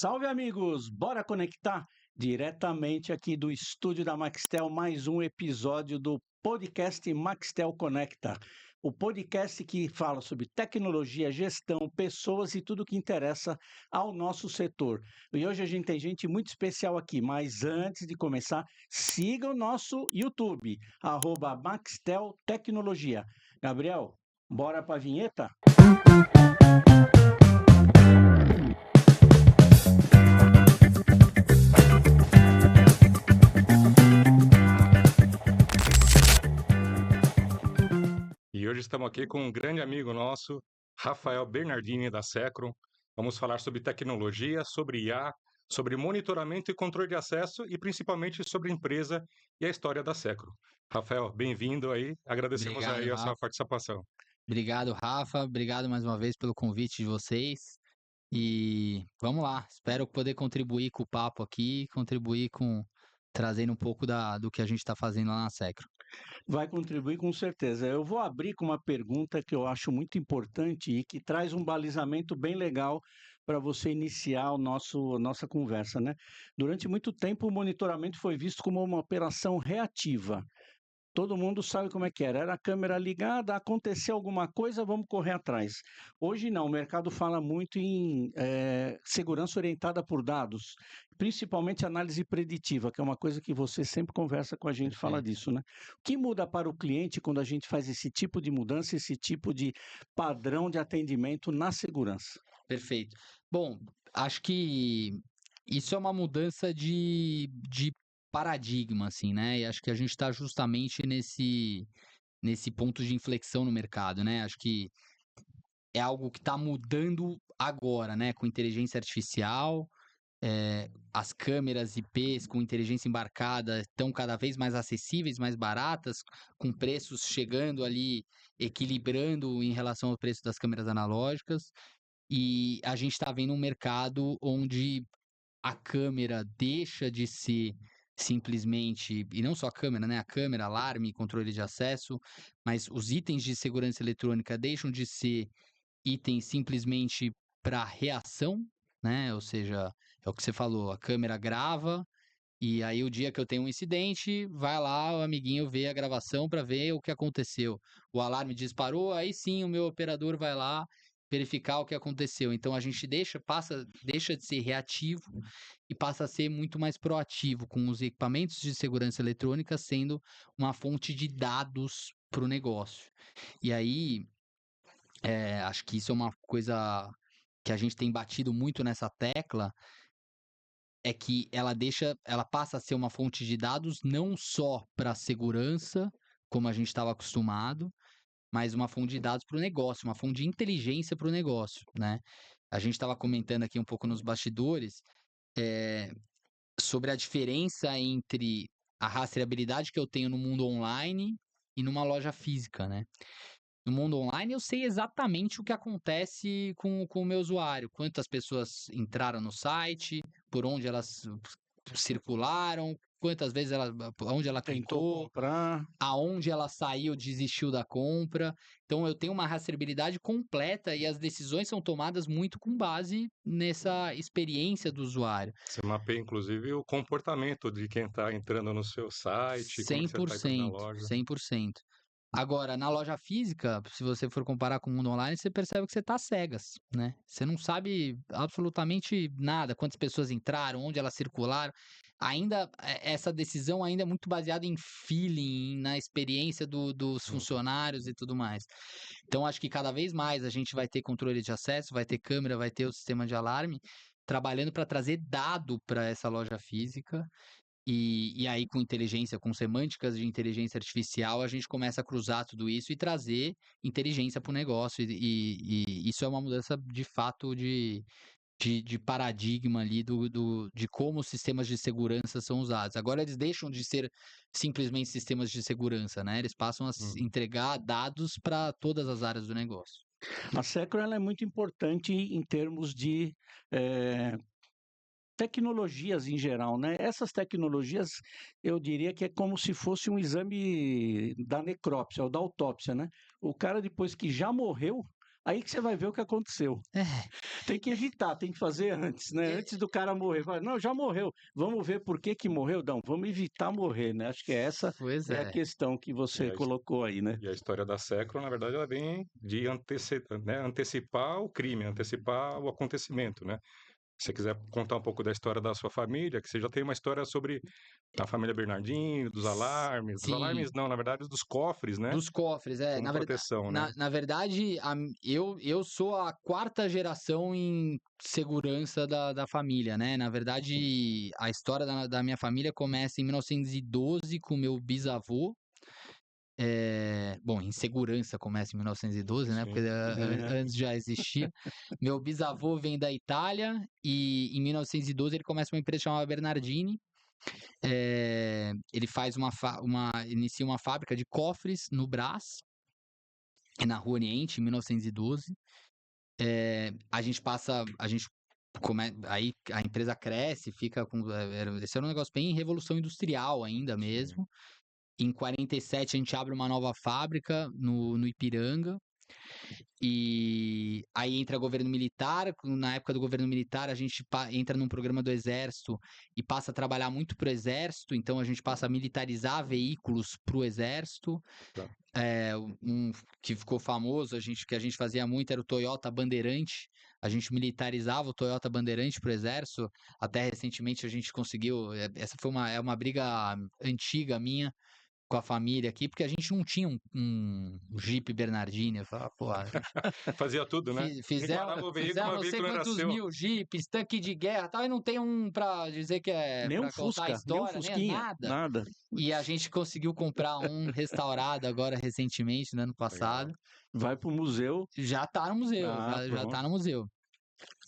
Salve, amigos! Bora conectar diretamente aqui do estúdio da Maxtel mais um episódio do podcast Maxtel Conecta. O podcast que fala sobre tecnologia, gestão, pessoas e tudo que interessa ao nosso setor. E hoje a gente tem gente muito especial aqui, mas antes de começar, siga o nosso YouTube, @Maxtel Tecnologia. Gabriel, bora para a vinheta? E hoje estamos aqui com um grande amigo nosso, Rafael Bernardini, da Secron. Vamos falar sobre tecnologia, sobre IA, sobre monitoramento e controle de acesso e principalmente sobre empresa e a história da Secron. Rafael, bem-vindo aí. Agradecemos Obrigado, aí a sua Rafa. participação. Obrigado, Rafa. Obrigado mais uma vez pelo convite de vocês. E vamos lá. Espero poder contribuir com o papo aqui, trazendo um pouco do que a gente está fazendo lá na Secro. Vai contribuir com certeza. Eu vou abrir com uma pergunta que eu acho muito importante e que traz um balizamento bem legal para você iniciar nossa conversa, né? Durante muito tempo, o monitoramento foi visto como uma operação reativa. Todo mundo sabe como é que era. Era a câmera ligada, aconteceu alguma coisa, vamos correr atrás. Hoje não, o mercado fala muito em segurança orientada por dados, principalmente análise preditiva, que é uma coisa que você sempre conversa com a gente, fala Perfeito. disso, né? O que muda para o cliente quando a gente faz esse tipo de mudança, esse tipo de padrão de atendimento na segurança? Perfeito. Bom, acho que isso é uma mudança de paradigma, assim, né? E acho que a gente está justamente nesse ponto de inflexão no mercado, né? Acho que é algo que está mudando agora, né? Com inteligência artificial, as câmeras IPs com inteligência embarcada estão cada vez mais acessíveis, mais baratas, com preços chegando ali, equilibrando em relação ao preço das câmeras analógicas. E a gente está vendo um mercado onde a câmera deixa de ser simplesmente, e não só a câmera, né? A câmera, alarme, controle de acesso, mas os itens de segurança eletrônica deixam de ser itens simplesmente para reação, né? Ou seja, é o que você falou, a câmera grava e aí o dia que eu tenho um incidente, vai lá o amiguinho ver a gravação para ver o que aconteceu. O alarme disparou, aí sim o meu operador vai lá verificar o que aconteceu. Então a gente deixa de ser reativo e passa a ser muito mais proativo, com os equipamentos de segurança eletrônica sendo uma fonte de dados para o negócio. E aí acho que isso é uma coisa que a gente tem batido muito nessa tecla, é que ela passa a ser uma fonte de dados não só para segurança, como a gente estava acostumado, mas uma fonte de dados para o negócio, uma fonte de inteligência para o negócio, né? A gente estava comentando aqui um pouco nos bastidores, eh, sobre a diferença entre a rastreabilidade que eu tenho no mundo online e numa loja física, né? No mundo online, eu sei exatamente o que acontece com o meu usuário, quantas pessoas entraram no site, por onde elas circularam, quantas vezes onde ela Tentou clicou, comprar. aonde ela saiu, desistiu da compra. Então, eu tenho uma rastreabilidade completa e as decisões são tomadas muito com base nessa experiência do usuário. Você mapeia, inclusive, o comportamento de quem está entrando no seu site, quando você está entrando na 100%, loja. 100%. Agora, na loja física, se você for comparar com o mundo online, você percebe que você está cegas, né? Você não sabe absolutamente nada, quantas pessoas entraram, onde elas circularam. Essa decisão ainda é muito baseada em feeling, na experiência dos Hum. funcionários e tudo mais. Então, acho que cada vez mais a gente vai ter controle de acesso, vai ter câmera, vai ter o sistema de alarme, trabalhando para trazer dado para essa loja física e aí, com inteligência, com semânticas de inteligência artificial, a gente começa a cruzar tudo isso e trazer inteligência para o negócio. E isso é uma mudança de fato de paradigma ali de como os sistemas de segurança são usados. Agora eles deixam de ser simplesmente sistemas de segurança, né? Eles passam a Hum. entregar dados para todas as áreas do negócio. A Secro ela é muito importante em termos de tecnologias em geral, né? Essas tecnologias, eu diria que é como se fosse um exame da necrópsia ou da autópsia, né? O cara, depois que já morreu, Aí que você vai ver o que aconteceu. É, Tem que evitar, tem que fazer antes, né? É. Antes do cara morrer. Fala, não, já morreu. Vamos ver por que morreu? Não, vamos evitar morrer, né? Acho que essa pois é a é. questão que E você a, his- colocou aí, né? e a história da Secro, na verdade, ela vem de antecipar o crime, antecipar o acontecimento, né? Se você quiser contar um pouco da história da sua família, que você já tem uma história sobre a família Bernardini, dos Sim. alarmes não, na verdade, dos cofres, né? Dos cofres, Como proteção, né? na verdade, eu sou a quarta geração em segurança da família, né? Na verdade, a história da minha família começa em 1912 com meu bisavô. Bom, em segurança começa em 1912, né? Porque Sim. antes já existia. Meu bisavô vem da Itália e em 1912 ele começa uma empresa chamada Bernardini. Ele faz inicia uma fábrica de cofres no Brás, na Rua Oriente, em 1912. Aí a empresa cresce, fica com. Esse era um negócio bem revolução industrial ainda Sim. mesmo. Em 47 a gente abre uma nova fábrica no Ipiranga. E aí entra governo militar. Na época do governo militar, a gente entra num programa do Exército e passa a trabalhar muito pro Exército. Então a gente passa a militarizar veículos pro Exército. Tá. Um que ficou famoso, que a gente fazia muito, era o Toyota Bandeirante. A gente militarizava o Toyota Bandeirante pro Exército. Até recentemente a gente conseguiu. Essa foi uma briga antiga minha com a família aqui, porque a gente não tinha um Jeep Bernardini. Eu falava, pô, Fazia tudo, né? Parava o veículo, fizeram mas o não sei veículo era quantos seu. mil Jeeps, tanque de guerra e tal, e não tem um pra dizer que é Nem um pra contar a Fusca, nem um história, nem Fusquinha, nada. nada. E a gente conseguiu comprar um restaurado agora recentemente, no ano passado. Legal. Vai pro museu. Já tá no museu, Ah, já tá pronto. no museu.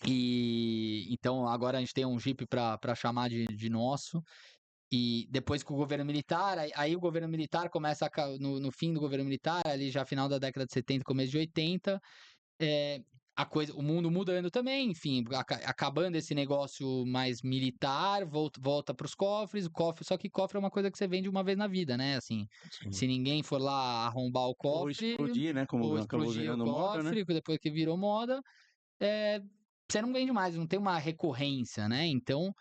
E então agora a gente tem um Jeep pra chamar de nosso. E depois com o governo militar, aí o governo militar começa no fim do governo militar, ali já final da década de 70, começo de 80, o mundo mudando também, enfim, acabando esse negócio mais militar, volta para os cofres, só que cofre é uma coisa que você vende uma vez na vida, né? Assim, Sim. se ninguém for lá arrombar o Ou cofre, explodir, né? Como ou acabou explodir o virando moda, né? cofre, depois que virou moda, você não vende mais, não tem uma recorrência, né? Então,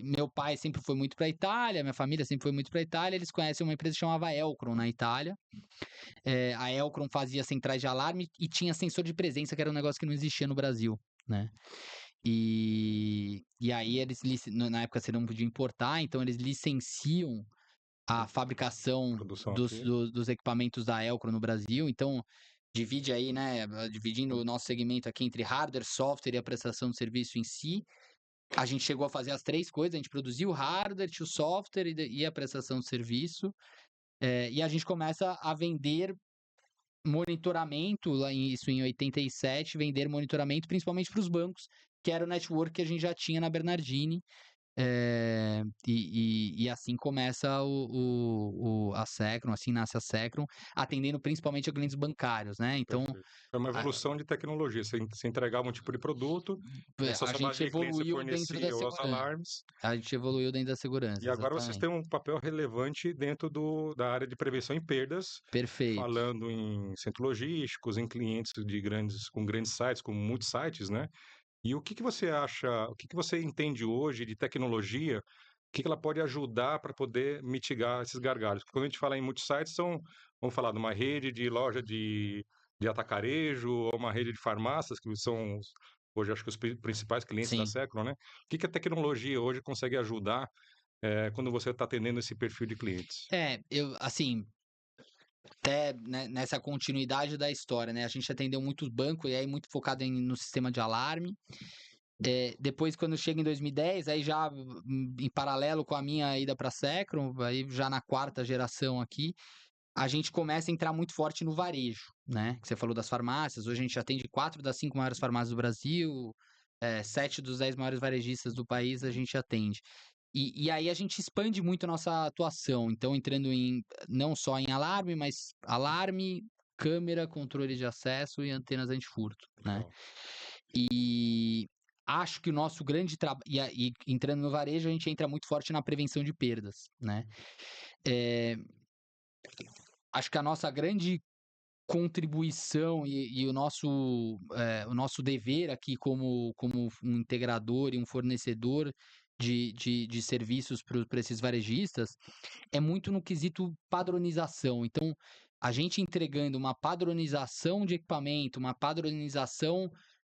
meu pai sempre foi muito para a Itália, minha família sempre foi muito para a Itália, eles conhecem uma empresa que chamava Elcron na Itália. A Elcron fazia centrais de alarme e tinha sensor de presença, que era um negócio que não existia no Brasil, né? E aí na época você não podia importar, então eles licenciam a fabricação Produção aqui. dos equipamentos da Elcron no Brasil. Então divide aí, né? Dividindo o nosso segmento aqui entre hardware, software e a prestação de serviço em si. A gente chegou a fazer as três coisas, a gente produziu o hardware, o software e a prestação de serviço. E a gente começa a vender monitoramento, isso em 87, vender monitoramento principalmente para os bancos, que era o network que a gente já tinha na Bernardini. E assim começa a Secron, assim nasce a Secron, atendendo principalmente a clientes bancários, né? Então, Perfeito. É uma evolução de tecnologia. Você entregava um tipo de produto, essa a sua base gente de clientes você evoluiu dentro da fornecia os segurança. alarmes. A gente evoluiu dentro da segurança, E agora vocês exatamente. têm um papel relevante dentro da área de prevenção em perdas, Perfeito. falando em centros logísticos, em clientes com grandes sites, com muitos sites, né? E o que que você acha, o que que você entende hoje de tecnologia, o que que ela pode ajudar para poder mitigar esses gargalos? Porque quando a gente fala em multisites, vamos falar de uma rede de loja de atacarejo, ou uma rede de farmácias, que são hoje acho que os principais clientes da Sim. Secron, né? O que que a tecnologia hoje consegue ajudar quando você está atendendo esse perfil de clientes? Assim, até né, nessa continuidade da história, né? A gente atendeu muitos bancos e aí muito focado no sistema de alarme. Depois, quando chega em 2010, aí já em paralelo com a minha ida para a Secron, aí já na quarta geração aqui, a gente começa a entrar muito forte no varejo, né? Que você falou das farmácias, hoje a gente atende 4 das 5 maiores farmácias do Brasil, 7 dos 10 maiores varejistas do país a gente atende. E aí a gente expande muito a nossa atuação, então entrando não só em alarme, mas alarme, câmera, controle de acesso e antenas antifurto, né? Legal. E acho que o nosso grande trabalho, e entrando no varejo, a gente entra muito forte na prevenção de perdas, né? Acho que a nossa grande contribuição e o nosso dever aqui como um integrador e um fornecedor de serviços para esses varejistas é muito no quesito padronização. Então, a gente entregando uma padronização de equipamento, uma padronização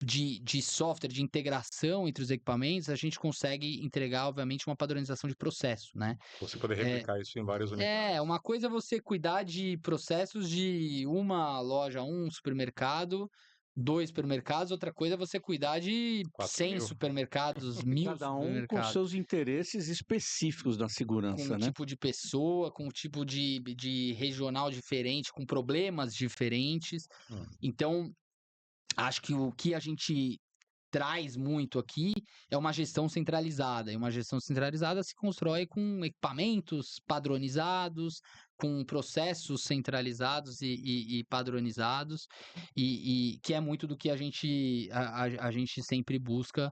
de software, de integração entre os equipamentos, a gente consegue entregar, obviamente, uma padronização de processo, né? Você poder replicar isso em várias unidades. Uma coisa é você cuidar de processos de uma loja, um supermercado, 2 supermercados, outra coisa é você cuidar de 100 4.000. supermercados, 1000 Cada um com supermercados. seus interesses específicos na Com segurança, um né? tipo de pessoa, com um tipo de regional diferente, com problemas diferentes. Hum. Então, acho que o que a gente traz muito aqui é uma gestão centralizada. E uma gestão centralizada se constrói com equipamentos padronizados, com processos centralizados e padronizados, e que é muito do que a gente sempre busca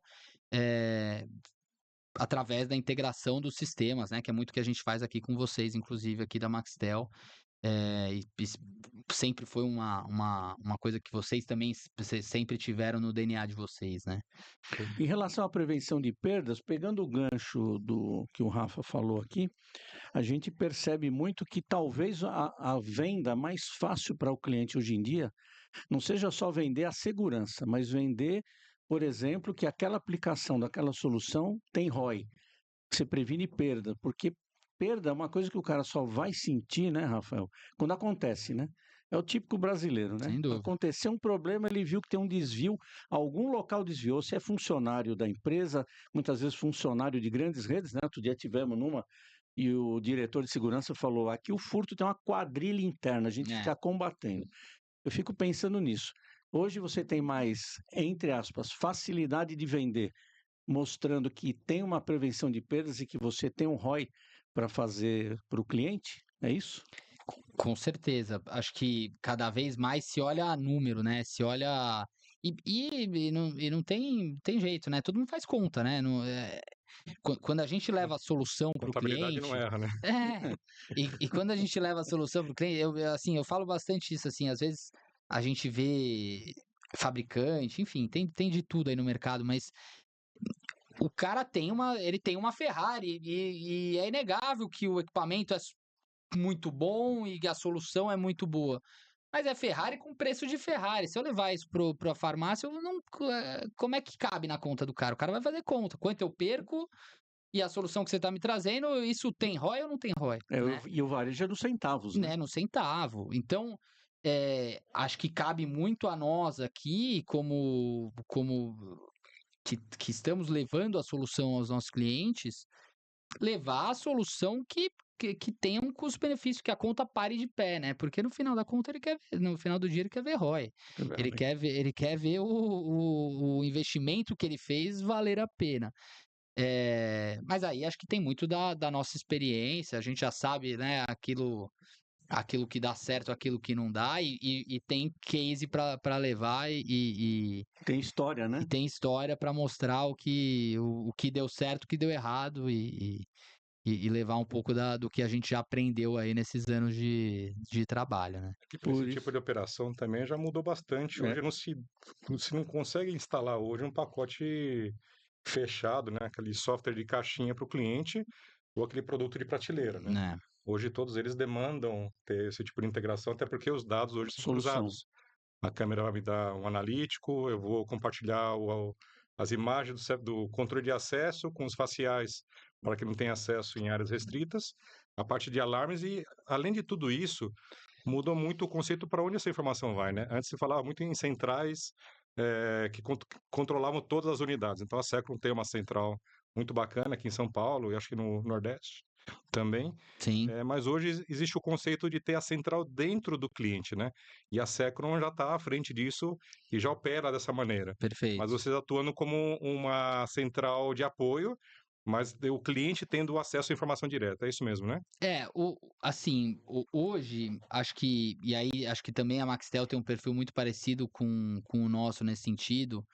através da integração dos sistemas, né? Que é muito que a gente faz aqui com vocês, inclusive aqui da Maxtel. E sempre foi uma coisa que vocês também sempre tiveram no DNA de vocês, né? Em relação à prevenção de perdas, pegando o gancho do que o Rafa falou aqui, a gente percebe muito que talvez a venda mais fácil para o cliente hoje em dia não seja só vender a segurança, mas vender, por exemplo, que aquela aplicação daquela solução tem ROI, que você previne perda, porque perda é uma coisa que o cara só vai sentir, né, Rafael, quando acontece, né? É o típico brasileiro, né? Sem dúvida. Aconteceu um problema, ele viu que tem um desvio, algum local desviou, se é funcionário da empresa, muitas vezes funcionário de grandes redes, né? Outro dia tivemos numa, e o diretor de segurança falou, aqui o furto tem uma quadrilha interna, a gente está combatendo. Eu fico pensando nisso. Hoje você tem mais, entre aspas, facilidade de vender, mostrando que tem uma prevenção de perdas e que você tem um ROI para fazer para o cliente, é isso? Com certeza. Acho que cada vez mais se olha número, né? Se olha. E não tem jeito, né? Todo mundo faz conta, né? Quando a gente leva a solução para o Contabilidade não cliente. erra, né? E quando a gente leva a solução para o cliente, eu falo bastante isso, assim, às vezes a gente vê fabricante, enfim, tem de tudo aí no mercado, mas o cara ele tem uma Ferrari e é inegável que o equipamento é muito bom e a solução é muito boa. Mas é Ferrari com preço de Ferrari. Se eu levar isso pra farmácia, como é que cabe na conta do cara? O cara vai fazer conta. Quanto eu perco e a solução que você está me trazendo, isso tem ROI ou não tem ROI? Né? E o varejo é dos centavos, né? No centavo. Então, acho que cabe muito a nós aqui, como que estamos levando a solução aos nossos clientes, levar a solução que tenha um custo-benefício, que a conta pare de pé, né? Porque no final da conta no final do dia ele quer ver ROI. Ele quer ver o investimento que ele fez valer a pena. Mas aí acho que tem muito da nossa experiência, a gente já sabe, né, aquilo que dá certo, aquilo que não dá, e tem case para levar Tem história, né? e tem história para mostrar o que deu certo, o que deu errado e levar um pouco do que a gente já aprendeu aí nesses anos de trabalho, né? Que para esse tipo de operação também já mudou bastante. Hoje não consegue instalar hoje um pacote fechado, né? Aquele software de caixinha para o cliente ou aquele produto de prateleira, né? Hoje todos eles demandam ter esse tipo de integração, até porque os dados hoje são cruzados. A câmera vai me dar um analítico, eu vou compartilhar as imagens do controle de acesso com os faciais para que não tenha acesso em áreas restritas, a parte de alarmes e, além de tudo isso, mudou muito o conceito para onde essa informação vai, né? Antes se falava muito em centrais que controlavam todas as unidades. Então a Secron tem uma central muito bacana aqui em São Paulo e acho que no Nordeste também. Sim. Mas hoje existe o conceito de ter a central dentro do cliente, né? E a Secron já está à frente disso e já opera dessa maneira. Perfeito. Mas vocês atuando como uma central de apoio, mas o cliente tendo acesso à informação direta. É isso mesmo, né? Hoje, acho que também a Maxtel tem um perfil muito parecido com o nosso nesse sentido.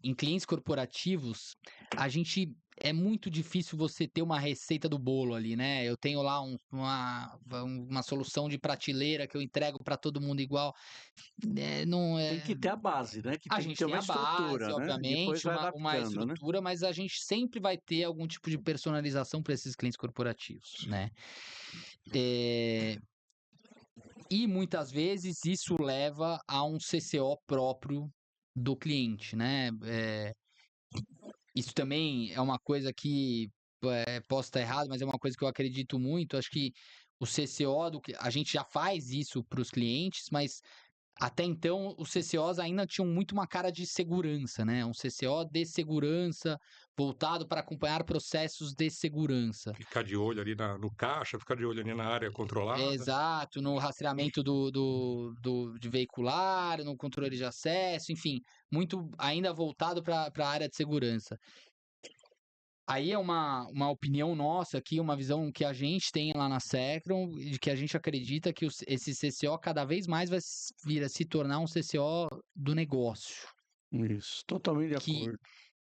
Em clientes corporativos, a gente é muito difícil você ter uma receita do bolo ali, né? Eu tenho lá uma solução de prateleira que eu entrego para todo mundo igual. Não Tem que ter a base, né? Que A tem que gente ter tem uma a base, estrutura, né? Depois obviamente, vai uma adaptando, né? estrutura, mas a gente sempre vai ter algum tipo de personalização para esses clientes corporativos, né? E muitas vezes isso leva a um CCO próprio do cliente, né? Isso também é uma coisa que posso estar errado, mas é uma coisa que eu acredito muito. Acho que o CCO a gente já faz isso para os clientes, mas até então os CCOs ainda tinham muito uma cara de segurança, né? Um CCO de segurança voltado para acompanhar processos de segurança. Ficar de olho ali no caixa, ficar de olho ali na área controlada. Exato, no rastreamento de veicular, no controle de acesso, enfim, muito ainda voltado para a área de segurança. Aí é uma opinião nossa aqui, uma visão que a gente tem lá na Secron, de que a gente acredita que esse CCO cada vez mais vai vir a se tornar um CCO do negócio, Isso, totalmente de que acordo.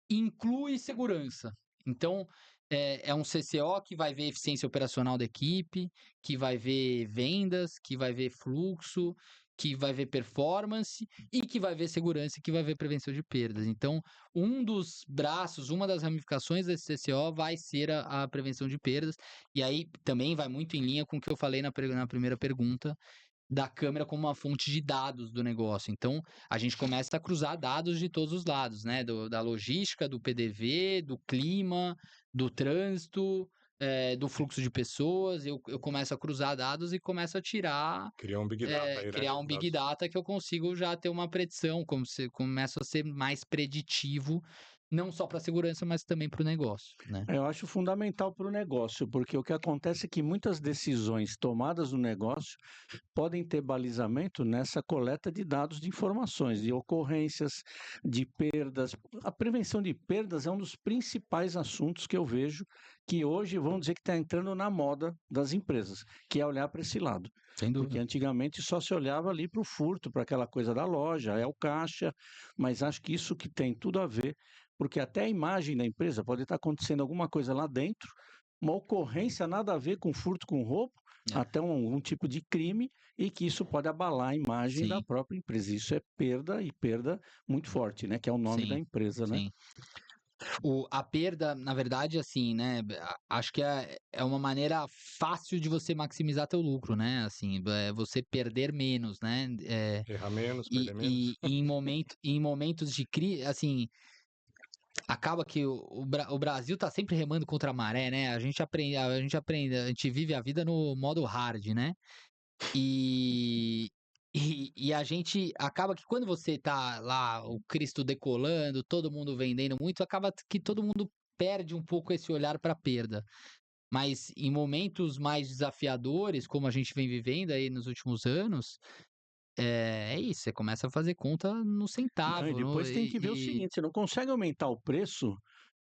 inclui segurança. Então, é um CCO que vai ver eficiência operacional da equipe, que vai ver vendas, que vai ver fluxo, que vai ver performance e que vai ver segurança e que vai ver prevenção de perdas. Então, um dos braços, uma das ramificações desse CCO vai ser a prevenção de perdas. E aí também vai muito em linha com o que eu falei na primeira pergunta, da câmera como uma fonte de dados do negócio. Então, a gente começa a cruzar dados de todos os lados, né? Da logística, do PDV, do clima, do trânsito, do fluxo de pessoas. Eu começo a cruzar dados e começo a tirar, Criar um Big Data aí, né? criar um Big Data que eu consigo já ter uma predição, começo a ser mais preditivo, não só para a segurança, mas também para o negócio, né? Eu acho fundamental para o negócio, porque o que acontece é que muitas decisões tomadas no negócio podem ter balizamento nessa coleta de dados de informações, de ocorrências, de perdas. A prevenção de perdas é um dos principais assuntos que eu vejo que hoje, vamos dizer que está entrando na moda das empresas, que é olhar para esse lado. Sem Porque dúvida. antigamente só se olhava ali para o furto, para aquela coisa da loja, é o caixa, mas acho que isso que tem tudo a ver, porque até a imagem da empresa pode estar acontecendo alguma coisa lá dentro, uma ocorrência nada a ver com furto com roubo, É. até um tipo de crime, e que isso pode abalar a imagem da Sim, própria empresa. Isso é perda e perda muito forte, né? Que é o nome da sim, empresa, né? sim. A perda, na verdade, assim, né? Acho que é uma maneira fácil de você maximizar teu lucro, né? Assim, você perder menos, né? Errar menos, E, perder menos. e, e em momentos de crise, assim, acaba que o Brasil tá sempre remando contra a maré, né? A gente vive a vida no modo hard, né? E a gente acaba que quando você tá lá, o Cristo decolando, todo mundo vendendo muito, acaba que todo mundo perde um pouco esse olhar para perda. Mas em momentos mais desafiadores, como a gente vem vivendo aí nos últimos anos, é isso, você começa a fazer conta no Não, e centavo. depois tem que ver o seguinte: você não consegue aumentar o preço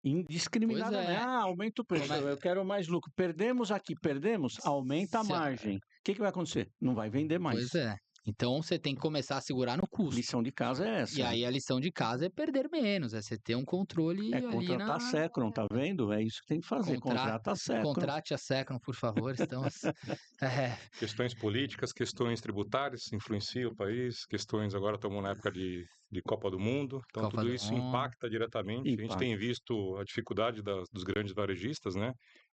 Pois indiscriminadamente. é, Ah, aumenta o preço, come- eu quero mais lucro. Perdemos aqui, perdemos, aumenta a se- margem. O que vai acontecer? Não vai vender mais. pois é. Então você tem que começar a segurar no custo. Lição de casa é E essa, né? aí a lição de casa é perder menos, é você ter um É controle ali contratar a Secron, tá vendo? É isso que tem que fazer, Contra... contrata a Secron. Contrate a Secron, por favor. Estamos. É, Questões políticas, questões tributárias influenciam o país, questões agora estamos na época de Copa do Mundo, então Copa tudo do isso Mundo. impacta diretamente. A gente tem visto a dificuldade dos grandes varejistas, né?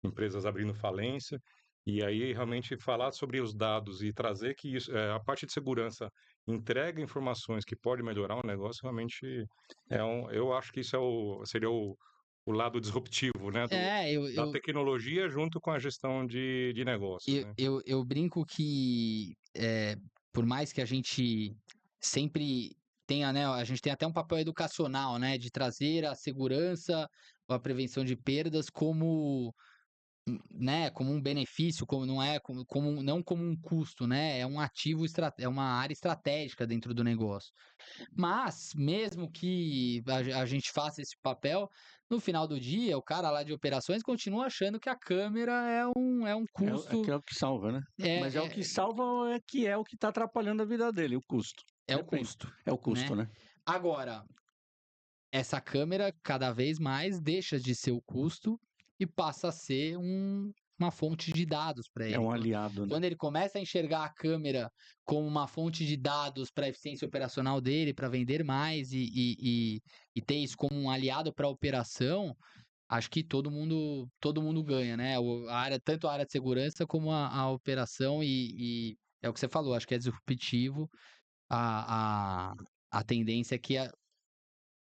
Empresas abrindo falência, e aí realmente falar sobre os dados e trazer que isso, a parte de segurança entrega informações que pode melhorar o negócio, realmente eu acho que isso seria o lado disruptivo, né? Da Eu, tecnologia junto com a gestão de negócios, eu, né? eu, eu brinco que, por mais que a gente sempre tenha, né? A gente tem até um papel educacional, né? De trazer a segurança, a prevenção de perdas como, né, como um benefício, como não é não como um custo, né? É um ativo, é uma área estratégica dentro do negócio. Mas, mesmo que a gente faça esse papel, no final do dia, o cara lá de operações continua achando que a câmera é um que custo. é o que salva, né? Mas é o que É, salva é o que está atrapalhando a vida dele, o custo. é o Depende. custo, É o custo, né? né? Agora, essa câmera, cada vez mais, deixa de ser o custo e passa a ser uma fonte de dados para ele. É um aliado, né? Quando ele começa a enxergar a câmera como uma fonte de dados para a eficiência operacional dele, para vender mais e ter isso como um aliado para a operação, acho que todo mundo ganha, né? Tanto a área de segurança como a operação e é o que você falou, acho que é disruptivo. A tendência é que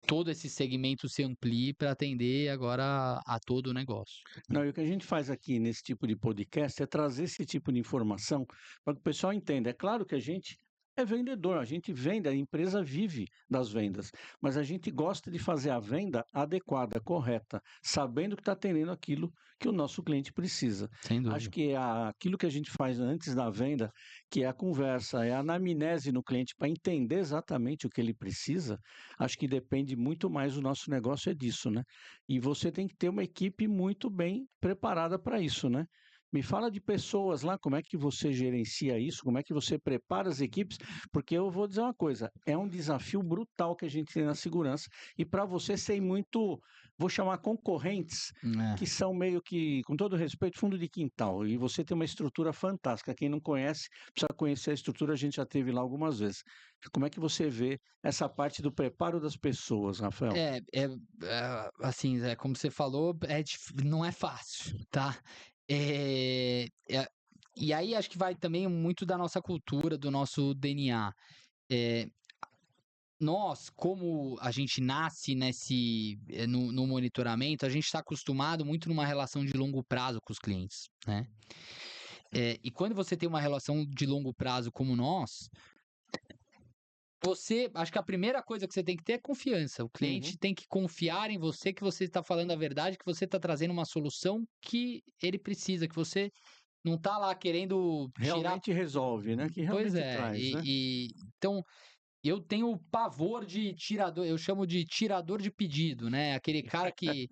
todo esse segmento se amplie para atender agora a todo o negócio. Não, e o que a gente faz aqui nesse tipo de podcast é trazer esse tipo de informação para que o pessoal entenda. É claro que a gente é vendedor, a gente vende, a empresa vive das vendas, mas a gente gosta de fazer a venda adequada, correta, sabendo que está atendendo aquilo que o nosso cliente precisa. Sem Acho dúvida. que aquilo que a gente faz antes da venda, que é a conversa, é a anamnese no cliente para entender exatamente o que ele precisa, acho que depende muito mais do nosso negócio, é disso, né? E você tem que ter uma equipe muito bem preparada para isso, né? Me fala de pessoas lá, como é que você gerencia isso, como é que você prepara as equipes, porque eu vou dizer uma coisa, é um desafio brutal que a gente tem na segurança, e para você tem muito, vou chamar concorrentes, que são meio que, com todo respeito, fundo de quintal, e você tem uma estrutura fantástica, quem não conhece, precisa conhecer a estrutura, a gente já teve lá algumas vezes. Como é que você vê essa parte do preparo das pessoas, Rafael? Assim, como você falou, não é fácil, tá? E aí acho que vai também muito da nossa cultura, do nosso DNA. É, nós, como a gente nasce no monitoramento, a gente está acostumado muito numa relação de longo prazo com os clientes, né? E quando você tem uma relação de longo prazo como nós, acho que a primeira coisa que você tem que ter é confiança. O cliente tem que confiar em você, que você está falando a verdade, que você está trazendo uma solução que ele precisa, que você não está lá querendo tirar. Realmente resolve, né? Que Pois realmente é. traz, né? Então, eu tenho pavor de tirador, eu chamo de tirador de pedido, né? Aquele cara que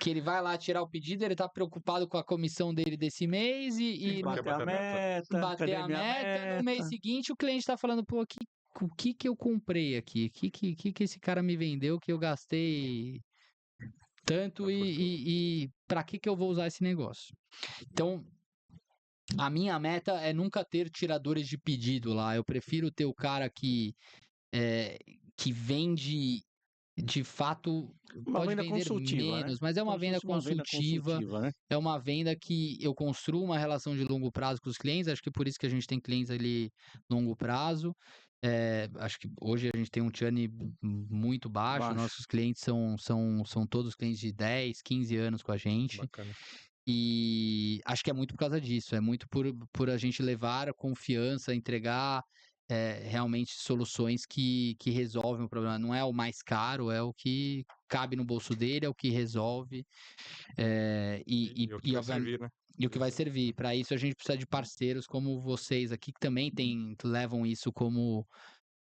ele vai lá tirar o pedido, ele tá preocupado com a comissão dele desse mês e Bater a meta, bater cadê a minha meta, no mês meta? seguinte o cliente tá falando, pô, o que eu comprei aqui? O que esse cara me vendeu que eu gastei tanto e para que eu vou usar esse negócio? Então, a minha meta é nunca ter tiradores de pedido lá. Eu prefiro ter o cara que vende de fato, Uma pode venda vender consultiva, né? menos, mas é uma Como se venda fosse uma venda consultiva, consultiva, né? é uma venda que eu construo uma relação de longo prazo com os clientes. Acho que por isso que a gente tem clientes ali longo prazo. Acho que hoje a gente tem um churn muito baixo. Baixo. Nossos clientes são todos clientes de 10, 15 anos com a gente. Bacana. E acho que é muito por causa disso. É muito por a gente levar a confiança, entregar realmente soluções que resolvem o problema. Não é o mais caro, é o que cabe no bolso dele, é o que resolve. E o que vai Obviamente, servir, né? e o que vai servir. Para isso, a gente precisa de parceiros como vocês aqui, que também levam isso como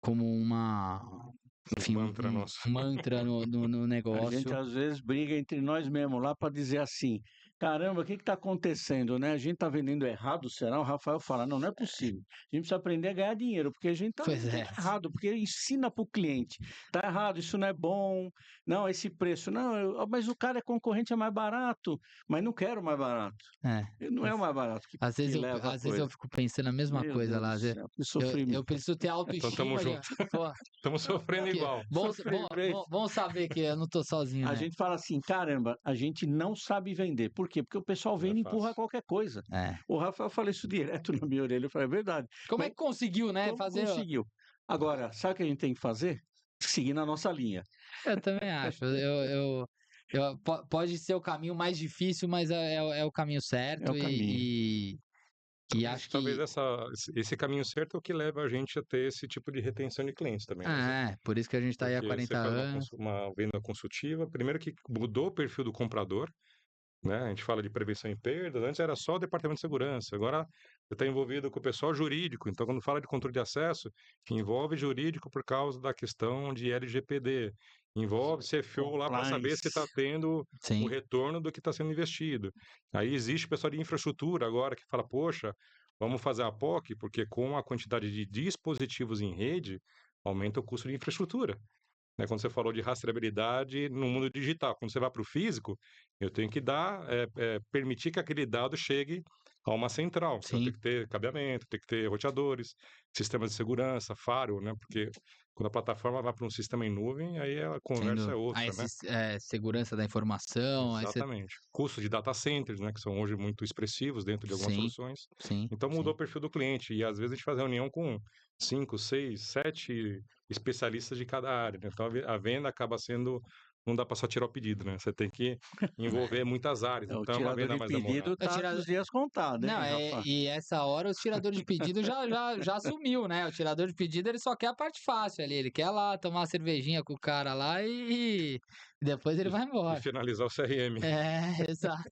uma. Enfim, Mantra nosso. um mantra no A negócio. gente às vezes briga entre nós mesmos lá para dizer assim: caramba, o que está acontecendo, né? A gente está vendendo errado, será? O Rafael fala: não, não é possível. A gente precisa aprender a ganhar dinheiro, porque a gente está Pois vendendo é. errado, porque ensina para o cliente: está errado, isso não é bom, não, esse preço, não, mas o cara é concorrente, é mais barato, mas não quero mais barato. Não é o mais barato que, Às vezes que leva a às vezes eu coisa. fico pensando a mesma Meu coisa Deus lá. do céu, que Eu sofrimento. preciso ter Então tamo autoestima. junto. Pô, Estamos sofrendo aqui, igual. bom saber que eu não tô sozinho, A né? gente fala assim, caramba, a gente não sabe vender. Por quê? Porque o pessoal Não é vem e empurra fácil. qualquer coisa. O Rafael fala isso direto na minha orelha, eu falei, é verdade. Como é Mas que conseguiu, né? como conseguiu? Agora, sabe o que a gente tem que fazer? Seguir na nossa linha. Eu também acho. Pode ser o caminho mais difícil, mas é o caminho É certo o caminho. e acho Talvez que esse caminho certo é o que leva a gente a ter esse tipo de retenção de clientes também, né? por isso que a gente tá aí há Porque 40 você faz anos. uma venda consultiva, primeiro que mudou o perfil do comprador, né? A gente fala de prevenção em perdas, antes era só o departamento de segurança, agora você está envolvido com o pessoal jurídico, então quando fala de controle de acesso, envolve jurídico por causa da questão de LGPD, envolve CFO lá para saber se está Compliance. tendo o Sim. retorno do que está sendo investido. Aí existe o pessoal de infraestrutura agora que fala, poxa, vamos fazer a POC, porque com a quantidade de dispositivos em rede, aumenta o custo de infraestrutura. né? Quando você falou de rastreabilidade no mundo digital, quando você vai para o físico, eu tenho que permitir que aquele dado chegue a uma central. Então, tem Sim. que ter cabeamento, tem que ter roteadores, sistemas de segurança, firewall, né? Porque quando a plataforma vai para um sistema em nuvem, aí a Sem conversa é dúvida. outra, né? Segurança da informação, aí você... Exatamente. Custos de data centers, né, que são hoje muito expressivos dentro de algumas Sim, soluções. sim, Então mudou sim. o perfil do cliente e às vezes a gente faz reunião com 5, 6, 7 especialistas de cada área, né? Então a venda acaba sendo, não dá para só tirar o pedido, né? Você tem que envolver muitas áreas. O Então é uma tirador venda de mais demorada. pedido tá com os dias contados, Não, hein, Rafa? e essa hora os tiradores de pedido já assumiu, né? O tirador de pedido ele só quer a parte fácil ali, ele quer lá tomar uma cervejinha com o cara lá e depois ele E, vai e embora. finalizar o CRM. Exato.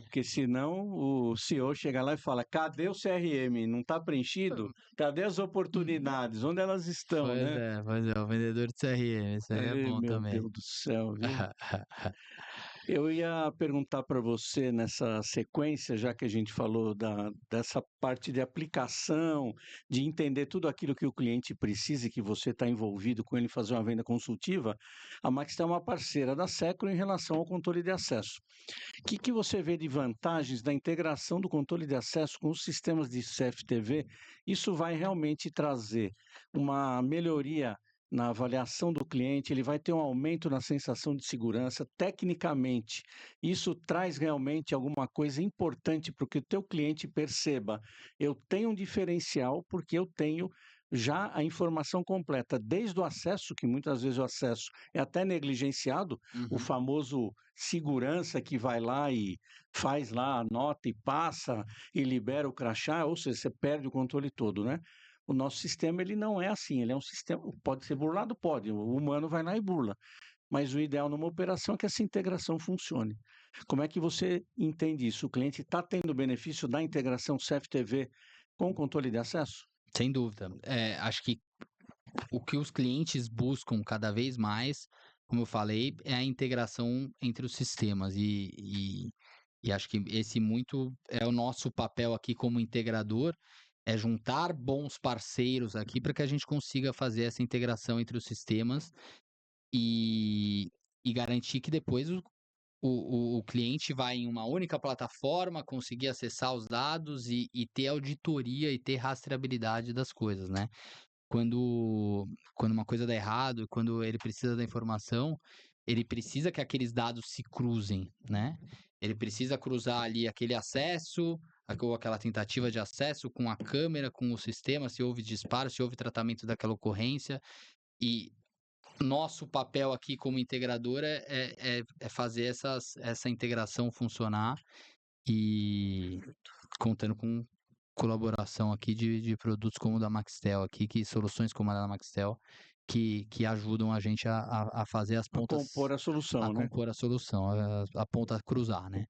Porque senão o CEO chega lá e fala: cadê o CRM? Não está preenchido? Cadê as oportunidades? Onde elas estão, né? Pois é, o vendedor de CRM, isso aí é Ai, bom meu também. Deus do céu, viu? Eu ia perguntar para você nessa sequência, já que a gente falou dessa parte de aplicação, de entender tudo aquilo que o cliente precisa e que você está envolvido com ele fazer uma venda consultiva, a Maxtel é uma parceira da Secro em relação ao controle de acesso. O que você vê de vantagens da integração do controle de acesso com os sistemas de CFTV? Isso vai realmente trazer uma melhoria na avaliação do cliente, ele vai ter um aumento na sensação de segurança. Tecnicamente, isso traz realmente alguma coisa importante para que o teu cliente perceba. Eu tenho um diferencial porque eu tenho já a informação completa, desde o acesso, que muitas vezes o acesso é até negligenciado, o Uhum. famoso segurança que vai lá e faz lá, anota e passa e libera o crachá, ou seja, você perde o controle todo, né? O nosso sistema ele não é assim, ele é um sistema, pode ser burlado? Pode, o humano vai lá e burla, mas o ideal numa operação é que essa integração funcione. Como é que você entende isso? O cliente está tendo benefício da integração CFTV com controle de acesso? Sem dúvida. Acho que o que os clientes buscam cada vez mais, como eu falei, é a integração entre os sistemas. E acho que esse muito é o nosso papel aqui como integrador, é juntar bons parceiros aqui para que a gente consiga fazer essa integração entre os sistemas e, e garantir que depois o cliente vai em uma única plataforma, conseguir acessar os dados e ter auditoria e ter rastreabilidade das coisas, né? Quando uma coisa dá errado, quando ele precisa da informação, ele precisa que aqueles dados se cruzem, né? Ele precisa cruzar ali aquele acesso, ou aquela tentativa de acesso com a câmera, com o sistema, se houve disparo, se houve tratamento daquela ocorrência. E nosso papel aqui como integradora é fazer essa integração funcionar e contando com colaboração aqui de produtos como o da Maxtel aqui, que soluções como a da Maxtel, que ajudam a gente a fazer as A pontas, compor a solução, a né? compor a solução, a ponta cruzar, né?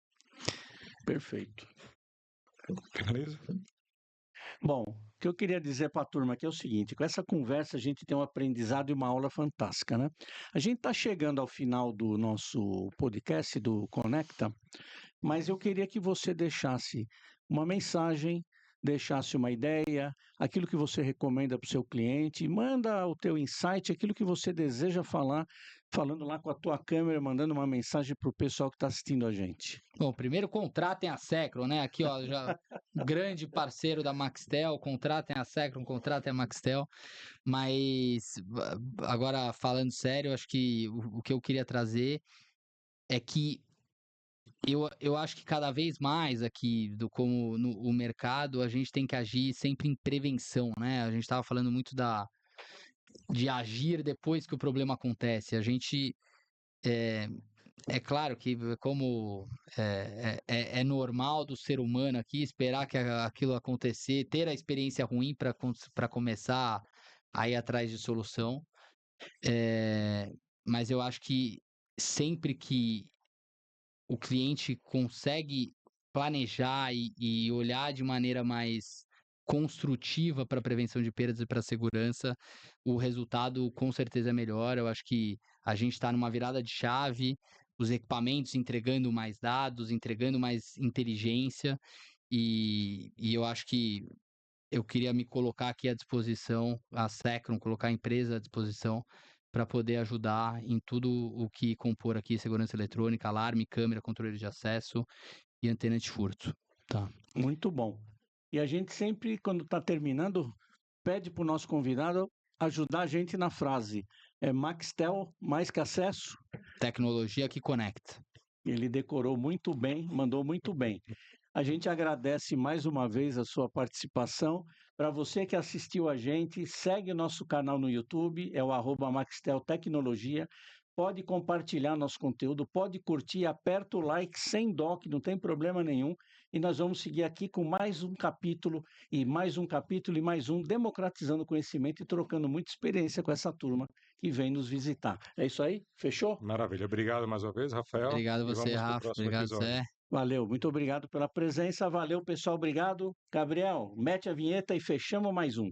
Perfeito. Beleza? Bom, o que eu queria dizer para a turma aqui é o seguinte: com essa conversa a gente tem um aprendizado e uma aula fantástica, né? A gente está chegando ao final do nosso podcast do Conecta, mas eu queria que você deixasse uma mensagem, deixasse uma ideia, aquilo que você recomenda para o seu cliente, manda o teu insight, aquilo que você deseja falar, falando lá com a tua câmera, mandando uma mensagem para o pessoal que está assistindo a gente. Bom, primeiro contratem a Secron, né? Aqui, ó, já grande parceiro da Maxtel, contratem a Secron, contratem a Maxtel. Mas agora falando sério, acho que o que eu queria trazer é que eu acho que cada vez mais aqui, como no o mercado, a gente tem que agir sempre em prevenção, né? A gente estava falando muito de agir depois que o problema acontece. A gente, é claro que como é normal do ser humano aqui esperar que aquilo acontecer, ter a experiência ruim para começar a ir atrás de solução. Mas eu acho que sempre que o cliente consegue planejar e olhar de maneira mais construtiva para a prevenção de perdas e para a segurança, o resultado com certeza é melhor. Eu acho que a gente está numa virada de chave, os equipamentos entregando mais dados, entregando mais inteligência, e eu acho que eu queria me colocar aqui à disposição, a Secron, colocar a empresa à disposição para poder ajudar em tudo o que compor aqui segurança eletrônica, alarme, câmera, controle de acesso e antena antifurto. Tá. Muito bom. E a gente sempre, quando está terminando, pede para o nosso convidado ajudar a gente na frase. É Maxtel, mais que acesso? Tecnologia que conecta. Ele decorou muito bem, mandou muito bem. A gente agradece mais uma vez a sua participação. Para você que assistiu a gente, segue o nosso canal no YouTube, é o @Maxtel Tecnologia. Pode compartilhar nosso conteúdo, pode curtir, aperta o like sem dó, que não tem problema nenhum. E nós vamos seguir aqui com mais um capítulo, e mais um capítulo, e mais um, democratizando conhecimento e trocando muita experiência com essa turma que vem nos visitar. É isso aí? Fechou? Maravilha. Obrigado mais uma vez, Rafael. Obrigado E você, vamos para o Rafa. próximo Obrigado, episódio. Zé. Valeu, muito obrigado pela presença. Valeu, pessoal, obrigado. Gabriel, mete a vinheta e fechamos mais um.